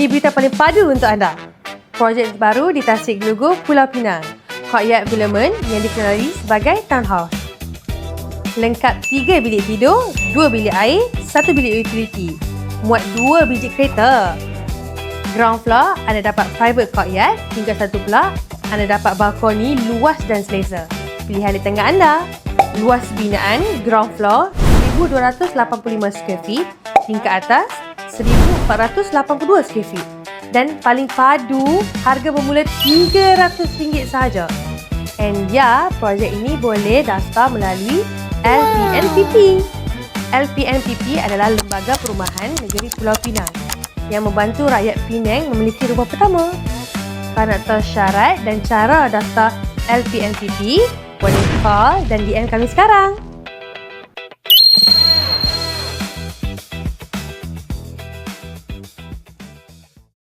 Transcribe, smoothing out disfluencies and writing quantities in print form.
Ini berita paling padu untuk anda. Projek baru di Tasik Gelugur, Pulau Pinang. Courtyard Villaman yang dikenali sebagai Townhouse. Lengkap 3 bilik tidur, 2 bilik air, 1 bilik utility. Muat 2 biji kereta. Ground floor, anda dapat private courtyard hingga 1 blok. Anda dapat balkoni luas dan selesa. Pilihan di tengah anda. Luas binaan, ground floor, 1,285 square feet. Tingkat atas, 1,482 square feet. Dan paling padu, harga bermula RM300 sahaja. And ya, projek ini boleh daftar melalui LPNPP. LPNPP adalah Lembaga Perumahan Negeri Pulau Pinang yang membantu rakyat Penang memiliki rumah pertama. Kalau nak tahu syarat dan cara daftar LPNPP, boleh call dan DM kami sekarang.